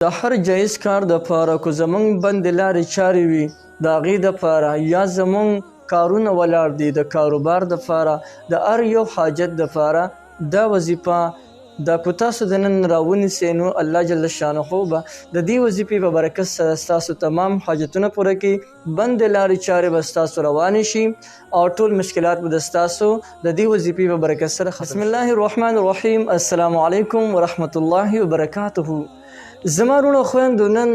د هر جایز کار دپاره که زمونږ بندې لارې چارې وي د هغې دپاره یا زمونږ کارونه ولاړ دي د کاروبار دپاره د هر یو حاجت دپاره دا وظیفه دا که تاسو د نن راونیسئ نو الله جل شانه به د دې وظیفې په برکت سره ستاسو تمام حاجتونه پوره کړي، بندې لارې چارې به ستاسو روانې شي او ټول مشکلات به د ستاسو د دې وظیفې په برکت سره ختم. بسم الله الرحمن الرحیم. السلام علیکم ورحمة الله وبرکاته. زما وروڼو خویندو، نن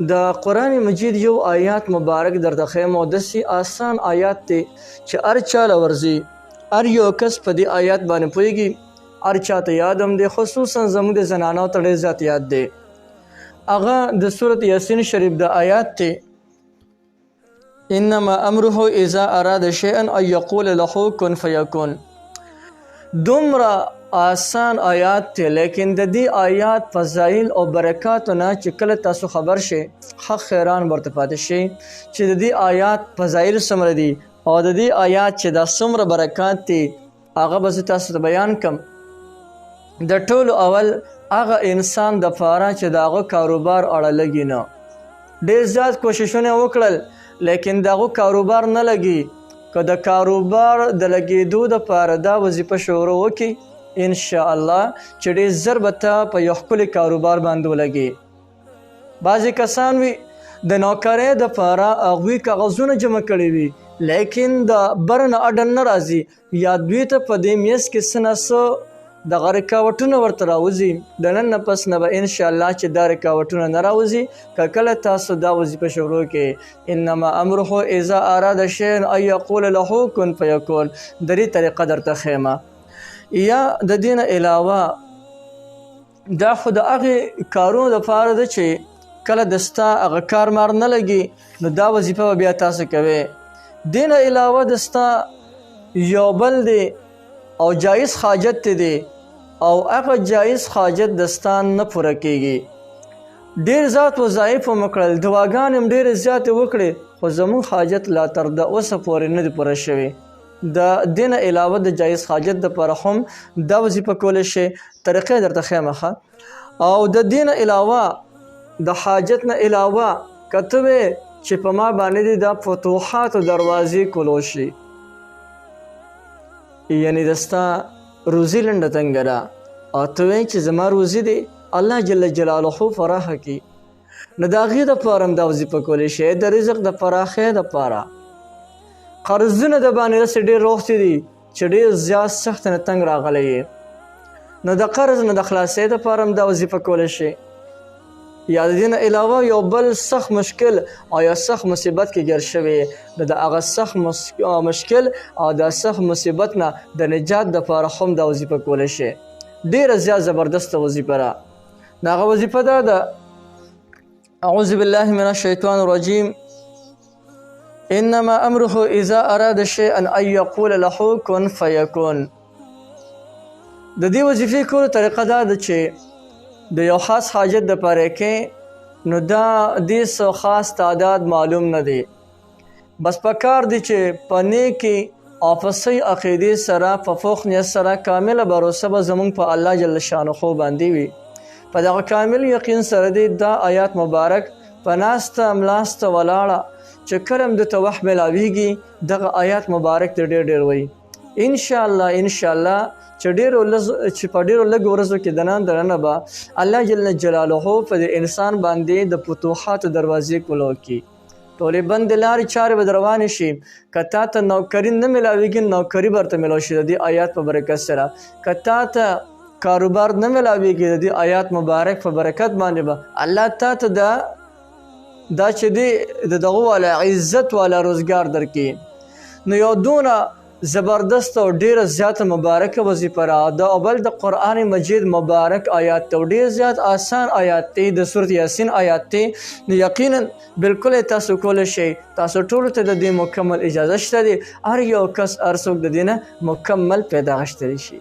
د قرآن مجید یو آیات مبارک درته ښیم او داسې آسان آیات دی چې هر چا له ورځي، هر یو کس په دې آیات باندې پوهېږي، هر چاته یاد هم دی، خصوصا زموږ د زنانو ته ډېر زیات یاد دی. هغه د سورت یاسین شریف د آیات دی انما امره اذا اراد شیئا ان یقول له کن فیکون. دومره آسان آیات دی، لیکن د دې آیات فضایل او برکاتو نه چې کله تاسو خبر شئ حق خیران ورته پاتې شئ چې د دې آیات فضایل څومره دي او د دې آیات چې دا څومره برکات دي هغه به زه تاسو ته بیان کړم. د ټولو اول هغه انسان دپاره چې د هغه کاروبار اړه لګي نه، ډېر زیات کوششونه وکړل لیکن د هغه کاروبار نه لګي. که د کاروبار د لګېدو دپاره دا وظیفه شروع وکړي انشاءالله چې ډېر زر به ته په یو ښکلي کاروبار باندې ولګي. بعضې کسان وي د نوکرۍ دپاره هغوی کاغذونه جمع کړي وي لیکن د بر نه اډن نه راځي یا دوی ته په دې میز کې څه نه څه دغه رکاوټونه ورته راوځي. د نن نه پس نه به انشاءالله چې دا رکاوټونه نه راوځي. که کله تاسو دا وظیفه شروع کړئ انما امره اذا اراد شیئا ان یقول له کن فیکون، د دې طریقه درته ښیمه. یا د دې نه علاوه دا خو د هغې کارونو دپاره ده چې کله د ستا هغه کار مار نه لګي نو دا وظیفه به بیا تاسو کوئ. دې نه علاوه د ستا یو بل دی او جایز حاجت دی او هغه جایز حاجت د ستا نه پوره کیږي. ډېر زیات وظایف هم وکړل، دعاګانې هم ډېرې زیاتې وکړې خو زموږ حاجت لا تر د اوسه پورې نه دی پوره شوی. د دې نه علاوه د جایز حاجت دپاره هم دا وظیفه کولی شي. طریقې درته ښیم ښه. او د دې نه علاوه د حاجت نه علاوه که ته وې چې په ما باندې دې دا فتوحاتو دروازې کولو شي، یعنې د ستا روزي لنډه تنګه ده او ته وایې چې زما روزي دی الله جل جلاله فراخه کړي، نو د هغې دپاره هم دا وظیفه کولی شي. د رزق د پراخۍ دپاره قرضونه د باندې داسې ډېر روغتې دي چې ډېر زیات سخت نه تنګ راغلی یې، نو د قرض نه د خلاصۍ دپاره هم دا وظیفه کولی شي. یا د دې نه علاوه یو بل سخت مشکل او یا سخت مصیبت کې ګیر شوی نو د هغه سخت مشکل او د سخت مصیبت نه د نجات دپاره هم دا وظیفه کولی شي. ډېره زیات زبردسته وظیفه ده. د هغه وظیفه دا ده اعوذ بالله من الشیطان الرجیم انما امره اذا اراد شیئا ان یقول له کن فیکون. د دې وظیفې کولو طریقه دا ده چې د یو خاص حاجت دپاره کې نو دا دې څه خاص تعداد معلوم نه دی، بس پکار دی چې په نیکې او په صحیح عقیدې سره په فوق نیت سره کامله باروسه به زموږ په الله جل شانه باندې وي. په دغه کامل یقین سره دی دا آیات مبارک په ناسته ملاسته ولاړه چې کله هم درته وخت میلاویږي دغه آیات مبارک ته ډېر ډېر وایي انشاءالله چې په ډېرو لږو ورځو کې دننه به الله جل جلاله په دې انسان باندې د فتوحاتو دروازې کولو کړي. ټولې بندې لارې چارې به روانې شي. که تا ته نوکري نه میلاویږي نوکري به درته میلاو شي د دې آیات په برکت سره. که تا ته کاروبار نه میلاویږي د دې آیات مبارک په برکت باندې به الله تا ته دا چې دی د دغه والا عزت والا روزګار درکړي. نو یو دونه زبردست او ډیره زیاته مبارکه وظیفه را ده. او بل د قرآن مجید مبارک آیات ته ډیر زیات آسان آیات دی، د سورت یاسین آیات دی. نو یقینا بالکل تاسو کولی شئ. تاسو ټولو ته د دې مکمل اجازه شته دی. هر یو کس هر څوک د دې نه مکمل پیدا غشتلی شي.